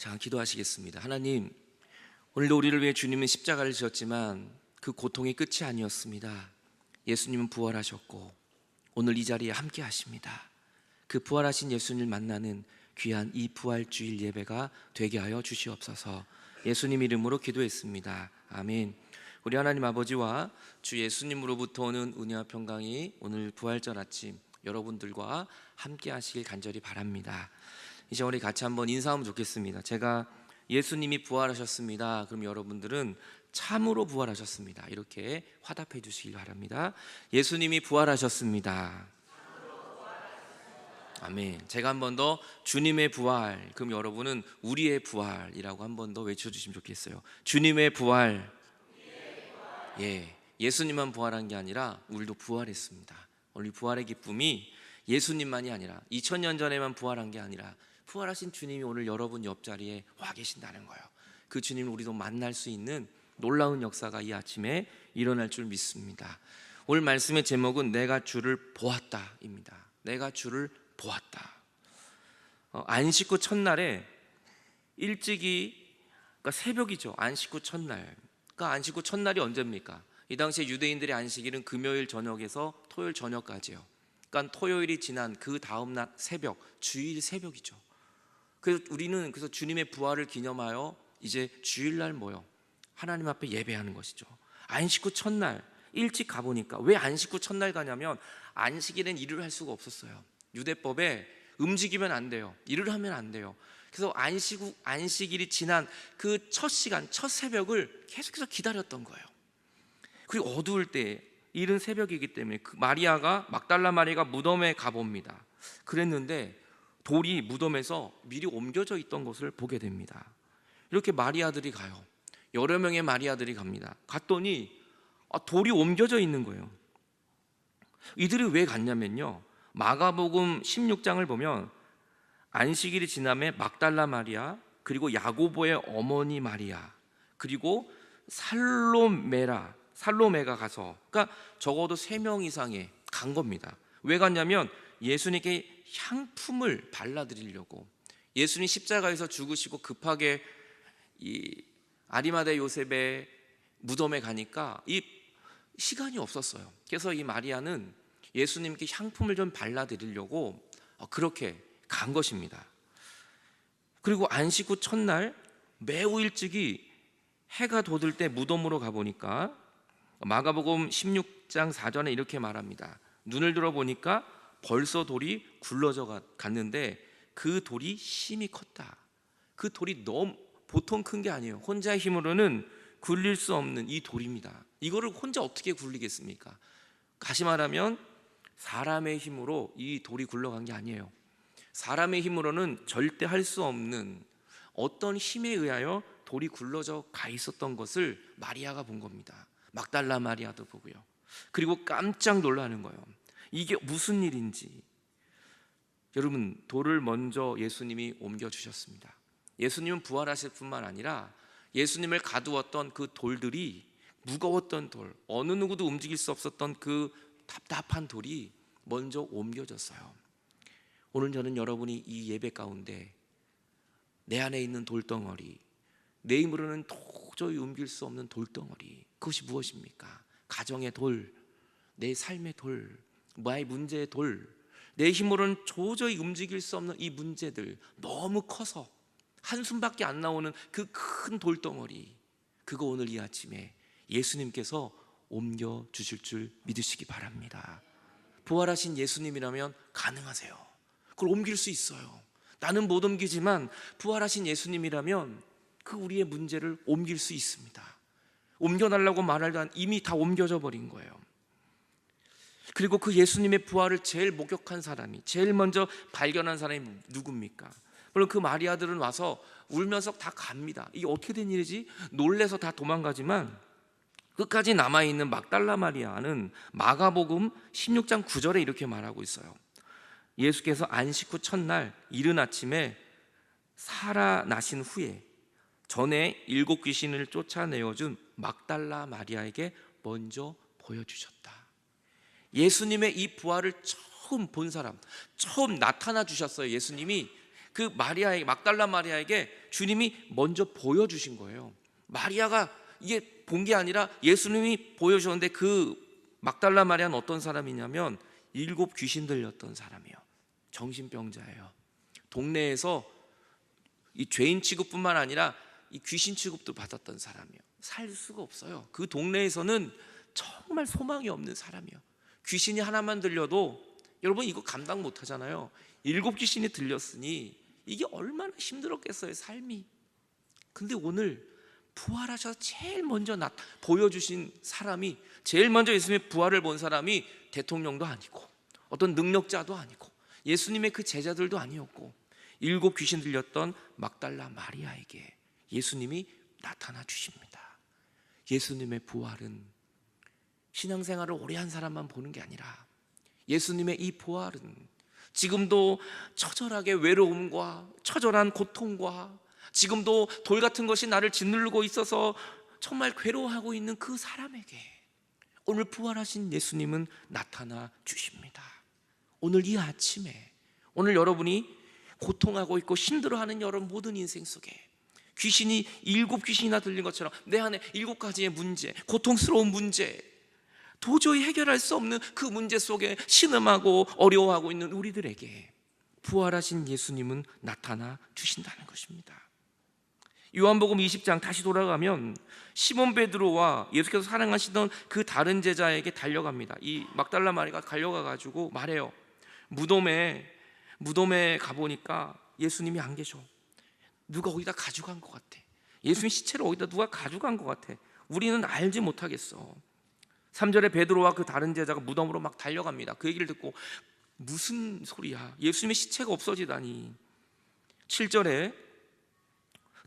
자, 기도하시겠습니다. 하나님, 오늘도 우리를 위해 주님은 십자가를 지었지만 그 고통이 끝이 아니었습니다. 예수님은 부활하셨고 오늘 이 자리에 함께 하십니다. 그 부활하신 예수님을 만나는 귀한 이 부활주일 예배가 되게 하여 주시옵소서. 예수님 이름으로 기도했습니다. 아멘. 우리 하나님 아버지와 주 예수님으로부터 오는 은혜와 평강이 오늘 부활절 아침 여러분들과 함께 하시길 간절히 바랍니다. 이제 우리 같이 한번 인사하면 좋겠습니다. 제가 예수님이 부활하셨습니다. 그럼 여러분들은 참으로 부활하셨습니다. 이렇게 화답해 주시길 바랍니다. 예수님이 부활하셨습니다. 아멘. 제가 한 번 더 주님의 부활, 그럼 여러분은 우리의 부활이라고 한 번 더 외쳐주시면 좋겠어요. 주님의 부활. 예, 예수님만 부활한 게 아니라 우리도 부활했습니다. 우리 부활의 기쁨이 예수님만이 아니라 2000년 전에만 부활한 게 아니라 부활하신 주님이 오늘 여러분 옆자리에 와 계신다는 거예요. 그 주님을 우리도 만날 수 있는 놀라운 역사가 이 아침에 일어날 줄 믿습니다. 오늘 말씀의 제목은 내가 주를 보았다입니다. 내가 주를 보았다. 안식 후 첫날에 일찍이, 그러니까 새벽이죠. 안식 후 첫날. 그러니까 안식 후 첫날이 언제입니까? 이 당시에 유대인들의 안식일은 금요일 저녁에서 토요일 저녁까지요. 그러니까 토요일이 지난 그 다음날 새벽, 주일 새벽이죠. 그래서 우리는 주님의 부활을 기념하여 이제 주일날 모여 하나님 앞에 예배하는 것이죠. 안식 후 첫날 일찍 가보니까, 왜 안식 후 첫날 가냐면 안식일엔 일을 할 수가 없었어요. 유대법에 움직이면 안 돼요. 일을 하면 안 돼요. 그래서 안식일이 지난 그 첫 시간, 첫 새벽을 계속해서 기다렸던 거예요. 그리고 어두울 때, 이른 새벽이기 때문에 마리아가, 막달라 마리아가 무덤에 가봅니다. 그랬는데 돌이 무덤에서 미리 옮겨져 있던 것을 보게 됩니다. 이렇게 마리아들이 가요. 여러 명의 마리아들이 갑니다. 갔더니 돌이 옮겨져 있는 거예요. 이들이 왜 갔냐면요, 마가복음 16장을 보면 안식일이 지남에 막달라 마리아, 그리고 야고보의 어머니 마리아, 그리고 살로메가 가서, 그러니까 적어도 3명 이상이 간 겁니다. 왜 갔냐면 예수님께 향품을 발라드리려고. 예수님 십자가에서 죽으시고 급하게 이 아리마대 요셉의 무덤에 가니까 이 시간이 없었어요. 그래서 이 마리아는 예수님께 향품을 좀 발라드리려고 그렇게 간 것입니다. 그리고 안식 후 첫날 매우 일찍이 해가 돋을 때 무덤으로 가보니까 마가복음 16장 4절에 이렇게 말합니다. 눈을 들어보니까 벌써 돌이 굴러져 갔는데 그 돌이 심히 컸다. 그 돌이 너무 보통 큰 게 아니에요. 혼자의 힘으로는 굴릴 수 없는 이 돌입니다. 이거를 혼자 어떻게 굴리겠습니까? 다시 말하면 사람의 힘으로 이 돌이 굴러간 게 아니에요. 사람의 힘으로는 절대 할 수 없는 어떤 힘에 의하여 돌이 굴러져 가 있었던 것을 마리아가 본 겁니다. 막달라 마리아도 보고요. 그리고 깜짝 놀라는 거예요. 이게 무슨 일인지. 여러분, 돌을 먼저 예수님이 옮겨주셨습니다. 예수님은 부활하실 뿐만 아니라 예수님을 가두었던 그 돌들이, 무거웠던 돌, 어느 누구도 움직일 수 없었던 그 답답한 돌이 먼저 옮겨졌어요. 오늘 저는 여러분이 이 예배 가운데 내 안에 있는 돌덩어리, 내 힘으로는 도저히 옮길 수 없는 돌덩어리, 그것이 무엇입니까? 가정의 돌, 내 삶의 돌, 나의 문제의 돌, 내 힘으로는 도저히 움직일 수 없는 이 문제들, 너무 커서 한숨밖에 안 나오는 그 큰 돌덩어리, 그거 오늘 이 아침에 예수님께서 옮겨주실 줄 믿으시기 바랍니다. 부활하신 예수님이라면 가능하세요. 그걸 옮길 수 있어요. 나는 못 옮기지만 부활하신 예수님이라면 그 우리의 문제를 옮길 수 있습니다. 옮겨달라고 말하다 이미 다 옮겨져 버린 거예요. 그리고 그 예수님의 부활을 제일 목격한 사람이, 제일 먼저 발견한 사람이 누굽니까? 물론 그 마리아들은 와서 울면서 다 갑니다. 이게 어떻게 된 일이지? 놀래서 다 도망가지만 끝까지 남아있는 막달라 마리아는 마가복음 16장 9절에 이렇게 말하고 있어요. 예수께서 안식 후 첫날 이른 아침에 살아나신 후에 전에 7 귀신을 쫓아내어준 막달라 마리아에게 먼저 보여주셨다. 예수님의 이 부활을 처음 본 사람, 처음 나타나 주셨어요. 예수님이 그 마리아에게, 막달라 마리아에게 주님이 먼저 보여주신 거예요. 마리아가 이게 본 게 아니라 예수님이 보여주셨는데, 그 막달라 마리아는 어떤 사람이냐면 7 귀신 들렸던 사람이에요. 정신병자예요. 동네에서 이 죄인 취급뿐만 아니라 이 귀신 취급도 받았던 사람이에요. 살 수가 없어요. 그 동네에서는 정말 소망이 없는 사람이에요. 귀신이 하나만 들려도 여러분 이거 감당 못 하잖아요. 7 귀신이 들렸으니 이게 얼마나 힘들었겠어요, 삶이. 근데 오늘 부활하셔서 제일 먼저 보여주신 사람이, 제일 먼저 예수님의 부활을 본 사람이 대통령도 아니고 어떤 능력자도 아니고 예수님의 그 제자들도 아니었고 7 귀신 들렸던 막달라 마리아에게 예수님이 나타나 주십니다. 예수님의 부활은 신앙생활을 오래 한 사람만 보는 게 아니라 예수님의 이 부활은 지금도 처절하게 외로움과 처절한 고통과 지금도 돌 같은 것이 나를 짓누르고 있어서 정말 괴로워하고 있는 그 사람에게 오늘 부활하신 예수님은 나타나 주십니다. 오늘 이 아침에, 오늘 여러분이 고통하고 있고 힘들어하는 여러분 모든 인생 속에 귀신이 7 귀신이나 들린 것처럼 내 안에 7가지의 문제, 고통스러운 문제, 도저히 해결할 수 없는 그 문제 속에 신음하고 어려워하고 있는 우리들에게 부활하신 예수님은 나타나 주신다는 것입니다. 요한복음 20장 다시 돌아가면 시몬 베드로와 예수께서 사랑하시던 그 다른 제자에게 달려갑니다. 이 막달라 마리아가 달려가가지고 말해요. 무덤에 가보니까 예수님이 안 계셔. 누가 어디다 가져간 것 같아. 예수님 시체를 어디다 누가 가져간 것 같아. 우리는 알지 못하겠어. 3절에 베드로와 그 다른 제자가 무덤으로 막 달려갑니다. 그 얘기를 듣고 무슨 소리야, 예수님의 시체가 없어지다니. 7절에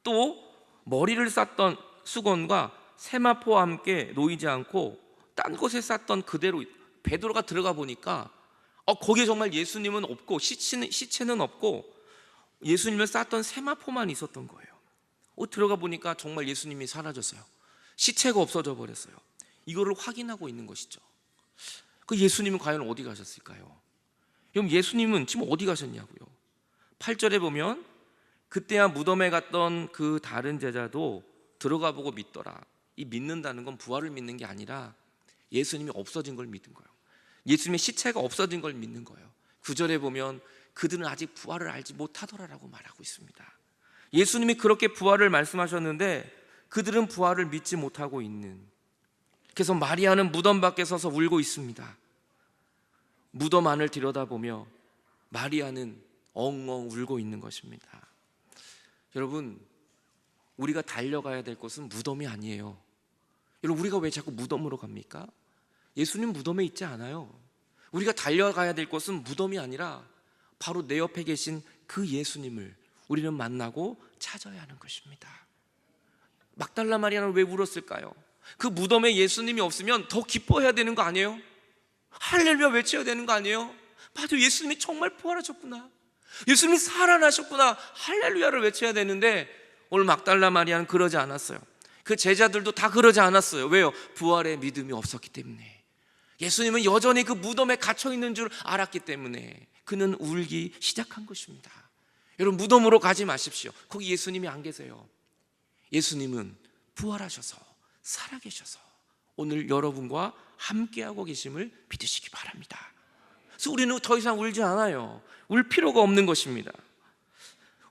또 머리를 쌌던 수건과 세마포와 함께 놓이지 않고 딴 곳에 쌌던 그대로, 베드로가 들어가 보니까 거기에 정말 예수님은 없고 시체는 없고 예수님을 쌌던 세마포만 있었던 거예요. 들어가 보니까 정말 예수님이 사라졌어요. 시체가 없어져 버렸어요. 이거를 확인하고 있는 것이죠. 그 예수님은 과연 어디 가셨을까요? 그럼 예수님은 지금 어디 가셨냐고요? 8절에 보면 그때야 무덤에 갔던 그 다른 제자도 들어가 보고 믿더라. 이 믿는다는 건 부활을 믿는 게 아니라 예수님이 없어진 걸 믿는 거예요. 예수님의 시체가 없어진 걸 믿는 거예요. 9절에 보면 그들은 아직 부활을 알지 못하더라라고 말하고 있습니다. 예수님이 그렇게 부활을 말씀하셨는데 그들은 부활을 믿지 못하고 있는, 그래서 마리아는 무덤 밖에 서서 울고 있습니다. 무덤 안을 들여다보며 마리아는 엉엉 울고 있는 것입니다. 여러분, 우리가 달려가야 될 곳은 무덤이 아니에요. 여러분, 우리가 왜 자꾸 무덤으로 갑니까? 예수님 무덤에 있지 않아요. 우리가 달려가야 될 곳은 무덤이 아니라 바로 내 옆에 계신 그 예수님을 우리는 만나고 찾아야 하는 것입니다. 막달라 마리아는 왜 울었을까요? 그 무덤에 예수님이 없으면 더 기뻐해야 되는 거 아니에요? 할렐루야 외쳐야 되는 거 아니에요? 맞아, 예수님이 정말 부활하셨구나, 예수님이 살아나셨구나, 할렐루야를 외쳐야 되는데 오늘 막달라 마리아는 그러지 않았어요. 그 제자들도 다 그러지 않았어요. 왜요? 부활의 믿음이 없었기 때문에. 예수님은 여전히 그 무덤에 갇혀 있는 줄 알았기 때문에 그는 울기 시작한 것입니다. 여러분, 무덤으로 가지 마십시오. 거기 예수님이 안 계세요. 예수님은 부활하셔서 살아계셔서 오늘 여러분과 함께하고 계심을 믿으시기 바랍니다. 그래서 우리는 더 이상 울지 않아요. 울 필요가 없는 것입니다.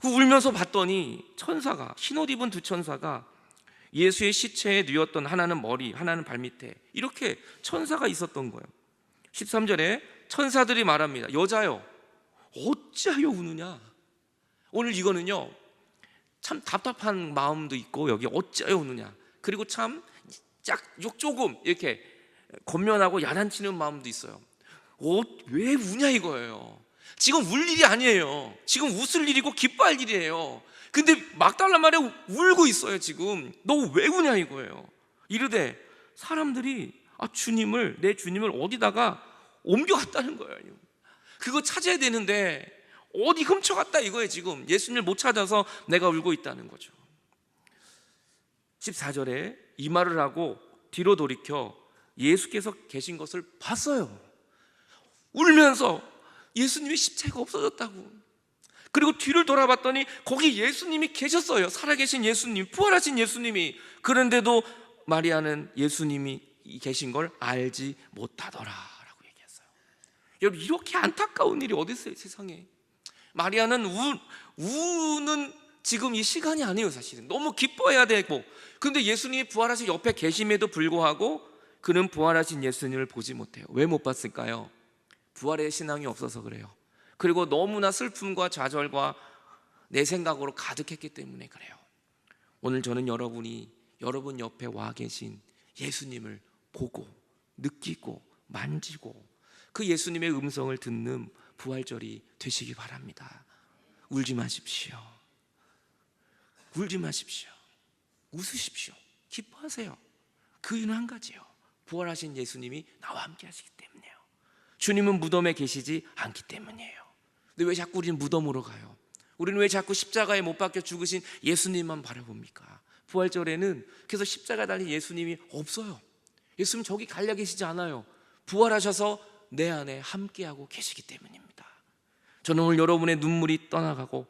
울면서 봤더니 천사가, 흰옷 입은 2 천사가 예수의 시체에 누웠던, 하나는 머리, 하나는 발밑에, 이렇게 천사가 있었던 거예요. 13절에 천사들이 말합니다. 여자여, 어찌하여 우느냐. 오늘 이거는요, 참 답답한 마음도 있고, 여기 어찌하여 우느냐, 그리고 참 조금 이렇게 권면하고 야단치는 마음도 있어요. 왜 우냐 이거예요. 지금 울 일이 아니에요. 지금 웃을 일이고 기뻐할 일이에요. 근데 막달라 마리아 울고 있어요. 지금 너 왜 우냐 이거예요. 이르되 사람들이 주님을, 내 주님을 어디다가 옮겨갔다는 거예요. 그거 찾아야 되는데 어디 훔쳐갔다 이거예요. 지금 예수님을 못 찾아서 내가 울고 있다는 거죠. 14절에 이 말을 하고 뒤로 돌이켜 예수께서 계신 것을 봤어요. 울면서 예수님의 시체가 없어졌다고. 그리고 뒤를 돌아봤더니 거기 예수님이 계셨어요. 살아계신 예수님, 부활하신 예수님이. 그런데도 마리아는 예수님이 계신 걸 알지 못하더라라고 얘기했어요. 여러분, 이렇게 안타까운 일이 어디 있어요, 세상에. 마리아는 우는 지금 이 시간이 아니에요. 사실은 너무 기뻐해야 되고, 그런데 예수님이 부활하신 옆에 계심에도 불구하고 그는 부활하신 예수님을 보지 못해요. 왜 못 봤을까요? 부활의 신앙이 없어서 그래요. 그리고 너무나 슬픔과 좌절과 내 생각으로 가득했기 때문에 그래요. 오늘 저는 여러분이 여러분 옆에 와 계신 예수님을 보고 느끼고 만지고 그 예수님의 음성을 듣는 부활절이 되시기 바랍니다. 울지 마십시오. 울지 마십시오. 웃으십시오. 기뻐하세요. 그 이유는 한 가지요. 부활하신 예수님이 나와 함께 하시기 때문이에요. 주님은 무덤에 계시지 않기 때문이에요. 근데 왜 자꾸 우리는 무덤으로 가요? 우리는 왜 자꾸 십자가에 못 박혀 죽으신 예수님만 바라봅니까? 부활절에는 그래서 십자가에 달린 예수님이 없어요. 예수님 저기 갈려 계시지 않아요. 부활하셔서 내 안에 함께하고 계시기 때문입니다. 저는 오늘 여러분의 눈물이 떠나가고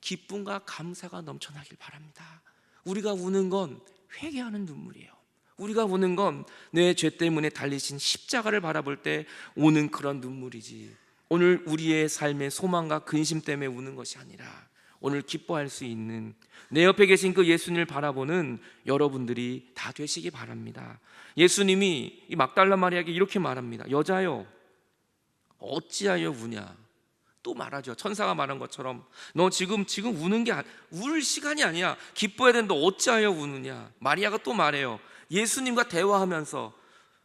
기쁨과 감사가 넘쳐나길 바랍니다. 우리가 우는 건 회개하는 눈물이에요. 우리가 우는 건 내 죄 때문에 달리신 십자가를 바라볼 때 오는 그런 눈물이지, 오늘 우리의 삶의 소망과 근심 때문에 우는 것이 아니라 오늘 기뻐할 수 있는 내 옆에 계신 그 예수님을 바라보는 여러분들이 다 되시기 바랍니다. 예수님이 이 막달라 마리아에게 이렇게 말합니다. 여자여, 어찌하여 우냐? 또 말하죠. 천사가 말한 것처럼 너 지금 우는 게 울 시간이 아니야. 기뻐해야 되는데 어찌하여 우느냐? 마리아가 또 말해요. 예수님과 대화하면서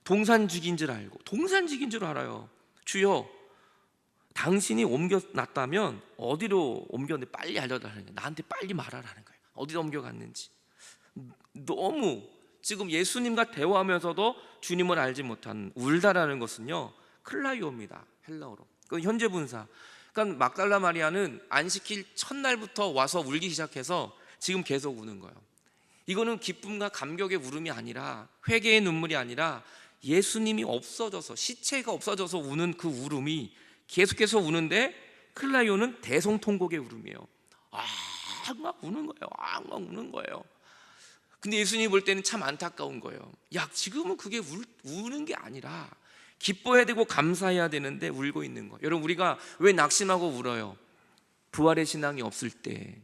동산직인 줄 알고, 동산직인 줄 알아요. 주여, 당신이 옮겨놨다면 어디로 옮겼는데 빨리 알려달라는 거예요. 나한테 빨리 말하라는 거예요. 어디로 옮겨갔는지. 너무 지금 예수님과 대화하면서도 주님을 알지 못한 울다라는 것은요, 클라이오입니다. 헬라어로. 그 현재 분사. 그러니까 막달라 마리아는 안식일 첫날부터 와서 울기 시작해서 지금 계속 우는 거예요. 이거는 기쁨과 감격의 울음이 아니라, 회개의 눈물이 아니라 예수님이 없어져서, 시체가 없어져서 우는 그 울음이 계속해서 우는데, 클라이오는 대성통곡의 울음이에요. 막 우는 거예요. 막 우는 거예요. 근데 예수님이 볼 때는 참 안타까운 거예요. 야, 지금은 그게 우는 게 아니라 기뻐해야 되고 감사해야 되는데 울고 있는 거예요. 여러분, 우리가 왜 낙심하고 울어요? 부활의 신앙이 없을 때,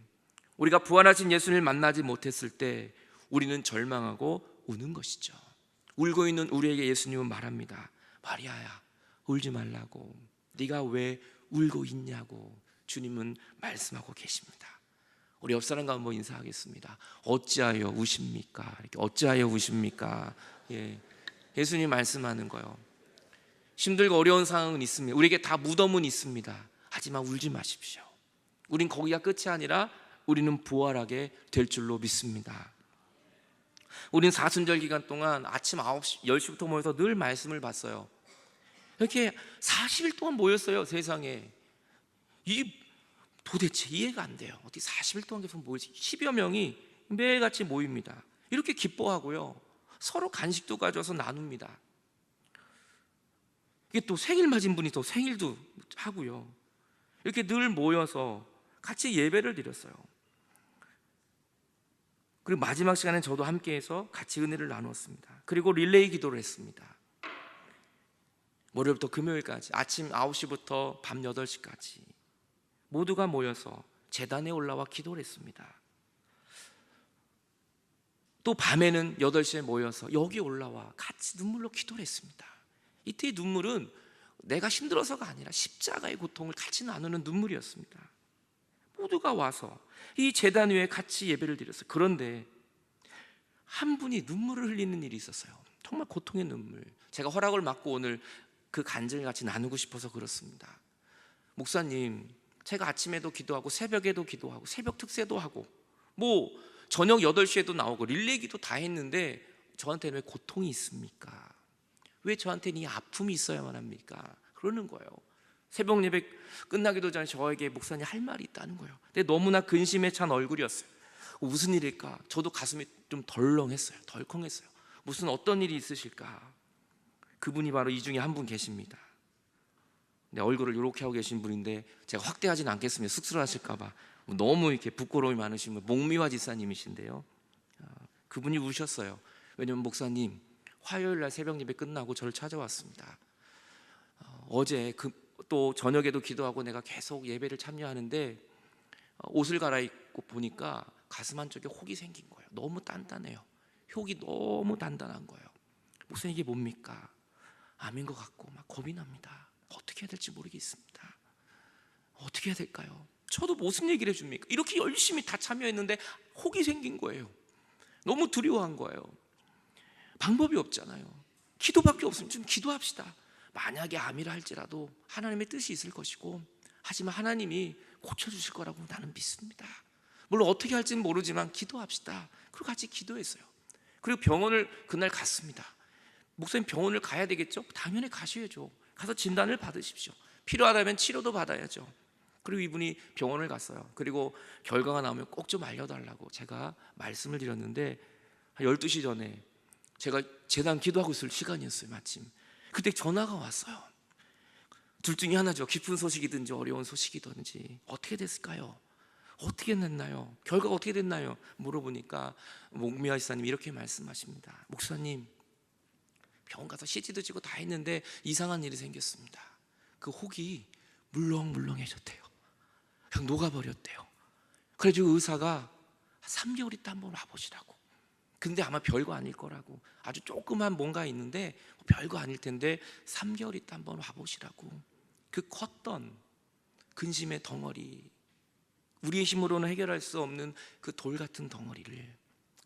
우리가 부활하신 예수님을 만나지 못했을 때 우리는 절망하고 우는 것이죠. 울고 있는 우리에게 예수님은 말합니다. 마리아야, 울지 말라고. 네가 왜 울고 있냐고 주님은 말씀하고 계십니다. 우리 옆 사람과 한번 인사하겠습니다. 어찌하여 우십니까? 이렇게 어찌하여 우십니까? 예, 예수님 말씀하는 거예요. 힘들고 어려운 상황은 있습니다. 우리에게 다 무덤은 있습니다. 하지만 울지 마십시오. 우린 거기가 끝이 아니라 우리는 부활하게 될 줄로 믿습니다. 우린 사순절 기간 동안 아침 9시, 10시부터 모여서 늘 말씀을 봤어요. 이렇게 40일 동안 모였어요. 세상에. 이 도대체 이해가 안 돼요. 어떻게 40일 동안 계속 모이지? 10여 명이 매일같이 모입니다. 이렇게 기뻐하고요, 서로 간식도 가져와서 나눕니다. 이게 또 생일 맞은 분이 또 생일도 하고요. 이렇게 늘 모여서 같이 예배를 드렸어요. 그리고 마지막 시간에 저도 함께해서 같이 은혜를 나누었습니다. 그리고 릴레이 기도를 했습니다. 월요일부터 금요일까지 아침 9시부터 밤 8시까지 모두가 모여서 제단에 올라와 기도를 했습니다. 또 밤에는 8시에 모여서 여기 올라와 같이 눈물로 기도를 했습니다. 이때의 눈물은 내가 힘들어서가 아니라 십자가의 고통을 같이 나누는 눈물이었습니다. 모두가 와서 이 제단 위에 같이 예배를 드렸어요. 그런데 한 분이 눈물을 흘리는 일이 있었어요. 정말 고통의 눈물. 제가 허락을 받고 오늘 그 간증을 같이 나누고 싶어서 그렇습니다. 목사님, 제가 아침에도 기도하고 새벽에도 기도하고 새벽 특세도 하고 뭐 저녁 8시에도 나오고 릴레이 기도 다 했는데 저한테는 왜 고통이 있습니까? 왜 저한테는 이 아픔이 있어야만 합니까? 그러는 거예요. 새벽 예배 끝나기도 전에 저에게 목사님 할 말이 있다는 거예요. 근데 너무나 근심에 찬 얼굴이었어요. 무슨 일일까? 저도 가슴이 좀 덜렁했어요. 덜컹했어요. 무슨 어떤 일이 있으실까? 그분이 바로 이 중에 한 분 계십니다. 얼굴을 이렇게 하고 계신 분인데 제가 확대하진 않겠습니다. 쑥스러워하실까봐. 너무 이렇게 부끄러움이 많으신 분, 목미화 지사님이신데요. 그분이 우셨어요. 왜냐면 목사님, 화요일 날 새벽 예배 끝나고 저를 찾아왔습니다. 어제 또 저녁에도 기도하고 내가 계속 예배를 참여하는데 옷을 갈아입고 보니까 가슴 한쪽에 혹이 생긴 거예요. 너무 단단해요. 혹이 너무 단단한 거예요. 목사님, 이게 뭡니까? 암인 것 같고 막 겁이 납니다. 어떻게 해야 될지 모르겠습니다. 어떻게 해야 될까요? 저도 무슨 얘기를 해줍니까? 이렇게 열심히 다 참여했는데 혹이 생긴 거예요. 너무 두려워한 거예요. 방법이 없잖아요. 기도밖에 없으면 좀 기도합시다. 만약에 암이라 할지라도 하나님의 뜻이 있을 것이고, 하지만 하나님이 고쳐주실 거라고 나는 믿습니다. 물론 어떻게 할지는 모르지만 기도합시다. 그리고 같이 기도했어요. 그리고 병원을 그날 갔습니다. 목사님, 병원을 가야 되겠죠? 당연히 가셔야죠. 가서 진단을 받으십시오. 필요하다면 치료도 받아야죠. 그리고 이분이 병원을 갔어요. 그리고 결과가 나오면 꼭 좀 알려달라고 제가 말씀을 드렸는데, 한 12시 전에 제가 재단 기도하고 있을 시간이었어요. 마침 그때 전화가 왔어요. 둘 중에 하나죠. 기쁜 소식이든지 어려운 소식이든지. 어떻게 됐을까요? 어떻게 됐나요? 결과가 어떻게 됐나요? 물어보니까 목미화 지사님이 이렇게 말씀하십니다. 목사님, 병원 가서 CT도 찍고 다 했는데 이상한 일이 생겼습니다. 그 혹이 물렁물렁해졌대요. 그냥 녹아버렸대요. 그래서 의사가 3개월 있다 한번 와보시라고. 근데 아마 별거 아닐 거라고, 아주 조그만 뭔가 있는데 별거 아닐 텐데 3개월 있다 한번 와보시라고. 그 컸던 근심의 덩어리, 우리의 힘으로는 해결할 수 없는 그 돌 같은 덩어리를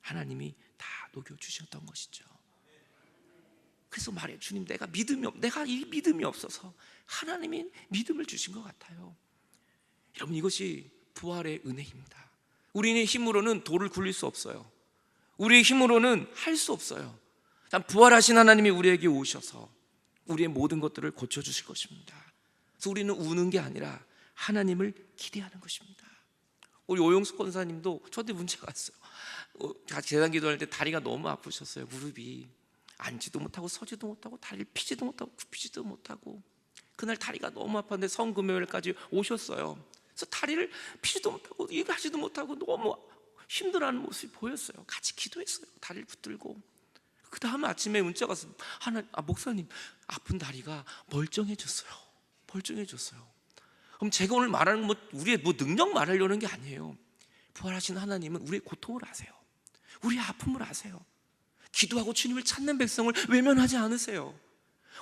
하나님이 다 녹여주셨던 것이죠. 그래서 말해요. 주님, 내가 이 믿음이 없어서 하나님이 믿음을 주신 것 같아요. 여러분, 이것이 부활의 은혜입니다. 우리의 힘으로는 돌을 굴릴 수 없어요. 우리의 힘으로는 할 수 없어요. 단 부활하신 하나님이 우리에게 오셔서 우리의 모든 것들을 고쳐주실 것입니다. 그래서 우리는 우는 게 아니라 하나님을 기대하는 것입니다. 우리 오용숙 권사님도 저한테 문제가 왔어요. 같이 재단 기도할 때 다리가 너무 아프셨어요. 무릎이 앉지도 못하고 서지도 못하고 다리를 피지도 못하고 굽히지도 못하고, 그날 다리가 너무 아팠는데 성금요일까지 오셨어요. 그래서 다리를 피지도 못하고 일하지도 못하고 너무 힘들어하는 모습이 보였어요. 같이 기도했어요. 다리를 붙들고. 그 다음 아침에 문자가 왔어요. 목사님, 아픈 다리가 멀쩡해졌어요. 그럼 제가 오늘 말하는 우리의 능력 말하려는 게 아니에요. 부활하신 하나님은 우리의 고통을 아세요. 우리의 아픔을 아세요. 기도하고 주님을 찾는 백성을 외면하지 않으세요.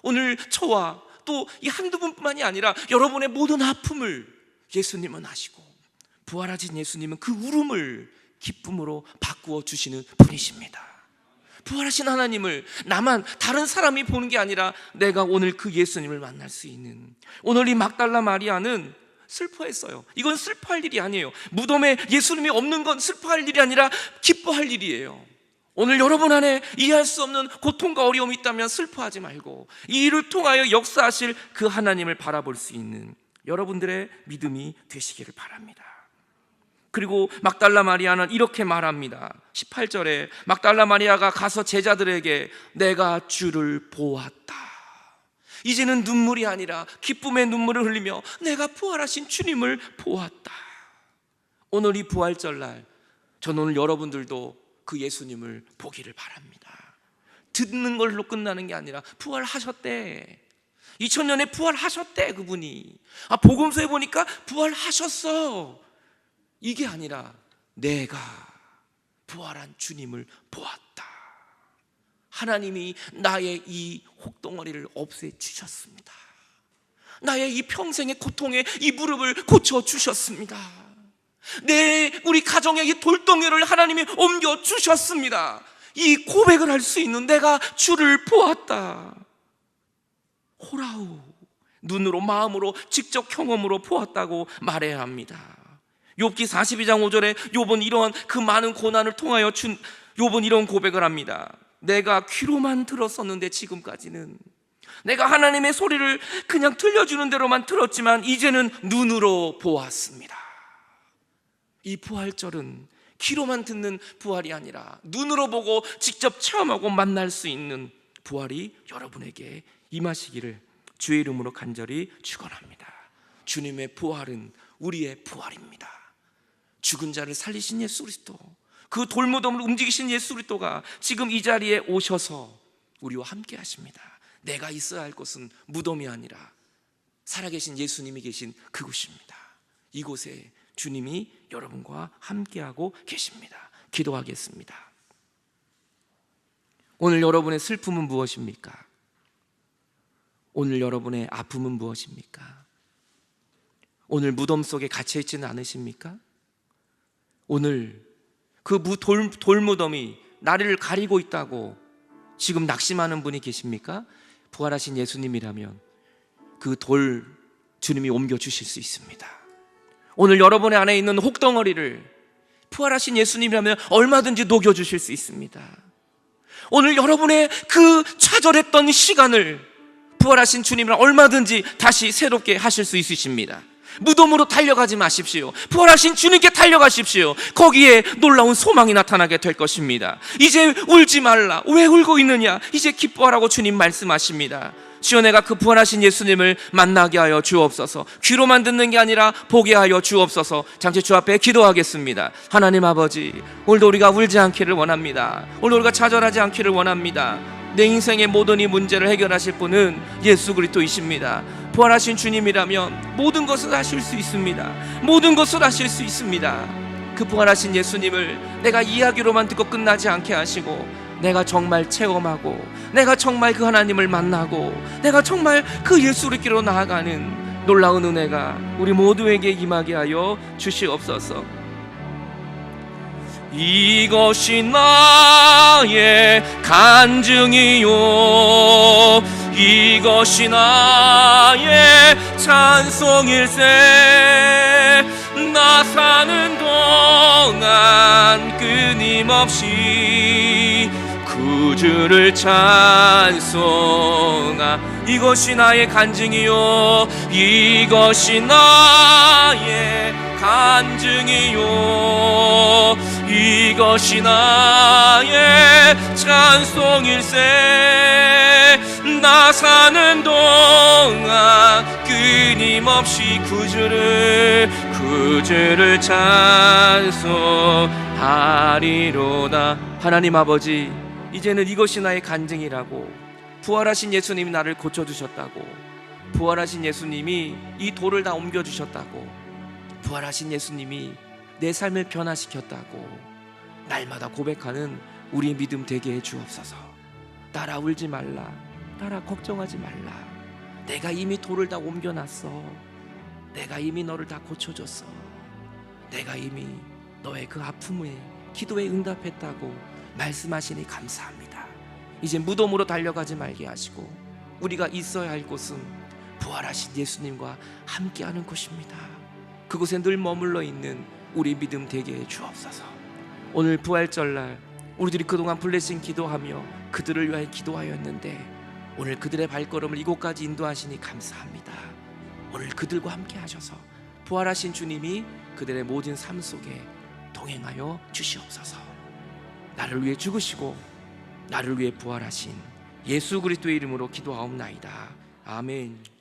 오늘 저와 또 이 한두 분뿐만이 아니라 여러분의 모든 아픔을 예수님은 아시고, 부활하신 예수님은 그 울음을 기쁨으로 바꾸어 주시는 분이십니다. 부활하신 하나님을 나만, 다른 사람이 보는 게 아니라 내가 오늘 그 예수님을 만날 수 있는, 오늘 이 막달라 마리아는 슬퍼했어요. 이건 슬퍼할 일이 아니에요. 무덤에 예수님이 없는 건 슬퍼할 일이 아니라 기뻐할 일이에요. 오늘 여러분 안에 이해할 수 없는 고통과 어려움이 있다면 슬퍼하지 말고 이 일을 통하여 역사하실 그 하나님을 바라볼 수 있는 여러분들의 믿음이 되시기를 바랍니다. 그리고 막달라 마리아는 이렇게 말합니다. 18절에 막달라 마리아가 가서 제자들에게 내가 주를 보았다. 이제는 눈물이 아니라 기쁨의 눈물을 흘리며 내가 부활하신 주님을 보았다. 오늘 이 부활절날 저는 오늘 여러분들도 그 예수님을 보기를 바랍니다. 듣는 걸로 끝나는 게 아니라 부활하셨대. 2000년에 부활하셨대. 그분이 복음서에 보니까 부활하셨어. 이게 아니라 내가 부활한 주님을 보았다. 하나님이 나의 이 혹덩어리를 없애주셨습니다. 나의 이 평생의 고통의 이 무릎을 고쳐주셨습니다. 우리 가정의 이 돌덩이를 하나님이 옮겨주셨습니다. 이 고백을 할 수 있는 내가 주를 보았다. 호라우, 눈으로 마음으로 직접 경험으로 보았다고 말해야 합니다. 욥기 42장 5절에 욥은 이러한 그 많은 고난을 통하여 욥은 이런 고백을 합니다. 내가 귀로만 들었었는데 지금까지는 내가 하나님의 소리를 그냥 들려주는 대로만 들었지만 이제는 눈으로 보았습니다. 이 부활절은 귀로만 듣는 부활이 아니라 눈으로 보고 직접 체험하고 만날 수 있는 부활이 여러분에게 임하시기를 주의 이름으로 간절히 축원합니다. 주님의 부활은 우리의 부활입니다. 죽은 자를 살리신 예수 그리스도, 그 돌무덤을 움직이신 예수 그리스도가 지금 이 자리에 오셔서 우리와 함께 하십니다. 내가 있어야 할 곳은 무덤이 아니라 살아계신 예수님이 계신 그곳입니다. 이곳에 주님이 여러분과 함께하고 계십니다. 기도하겠습니다. 오늘 여러분의 슬픔은 무엇입니까? 오늘 여러분의 아픔은 무엇입니까? 오늘 무덤 속에 갇혀 있지는 않으십니까? 오늘 그 돌무덤이 나를 가리고 있다고 지금 낙심하는 분이 계십니까? 부활하신 예수님이라면 그 돌 주님이 옮겨주실 수 있습니다. 오늘 여러분의 안에 있는 혹덩어리를 부활하신 예수님이라면 얼마든지 녹여주실 수 있습니다. 오늘 여러분의 그 좌절했던 시간을 부활하신 주님이랑 얼마든지 다시 새롭게 하실 수 있으십니다. 무덤으로 달려가지 마십시오. 부활하신 주님께 달려가십시오. 거기에 놀라운 소망이 나타나게 될 것입니다. 이제 울지 말라. 왜 울고 있느냐? 이제 기뻐하라고 주님 말씀하십니다. 주여, 내가 그 부활하신 예수님을 만나게 하여 주옵소서. 귀로만 듣는 게 아니라 보게 하여 주옵소서. 잠시 주 앞에 기도하겠습니다. 하나님 아버지, 오늘도 우리가 울지 않기를 원합니다. 오늘도 우리가 좌절하지 않기를 원합니다. 내 인생의 모든 이 문제를 해결하실 분은 예수 그리스도이십니다. 부활하신 주님이라면 모든 것을 하실 수 있습니다. 모든 것을 하실 수 있습니다. 그 부활하신 예수님을 내가 이야기로만 듣고 끝나지 않게 하시고, 내가 정말 체험하고, 내가 정말 그 하나님을 만나고, 내가 정말 그 예수 그리스도로 나아가는 놀라운 은혜가 우리 모두에게 임하게 하여 주시옵소서. 이것이 나의 간증이요, 이것이 나의 찬송일세. 나 사는 동안 끊임없이 구주를 찬송하. 이것이 나의 간증이요, 이것이 나의 간증이요, 이것이 나의 찬송일세. 나 사는 동안 끊임없이 구주를 찬송하리로다. 하나님 아버지, 이제는 이것이 나의 간증이라고, 부활하신 예수님이 나를 고쳐주셨다고, 부활하신 예수님이 이 돌을 다 옮겨주셨다고, 부활하신 예수님이 내 삶을 변화시켰다고 날마다 고백하는 우리의 믿음 되게 해 주옵소서. 따라 울지 말라, 따라 걱정하지 말라. 내가 이미 돌을 다 옮겨놨어. 내가 이미 너를 다 고쳐줬어. 내가 이미 너의 그 아픔에 기도에 응답했다고 말씀하시니 감사합니다. 이제 무덤으로 달려가지 말게 하시고, 우리가 있어야 할 곳은 부활하신 예수님과 함께하는 곳입니다. 그곳에 늘 머물러 있는 우리 믿음 되게 해 주옵소서. 오늘 부활절날 우리들이 그동안 블레싱 기도하며 그들을 위하여 기도하였는데, 오늘 그들의 발걸음을 이곳까지 인도하시니 감사합니다. 오늘 그들과 함께 하셔서 부활하신 주님이 그들의 모든 삶 속에 동행하여 주시옵소서. 나를 위해 죽으시고 나를 위해 부활하신 예수 그리스도의 이름으로 기도하옵나이다. 아멘.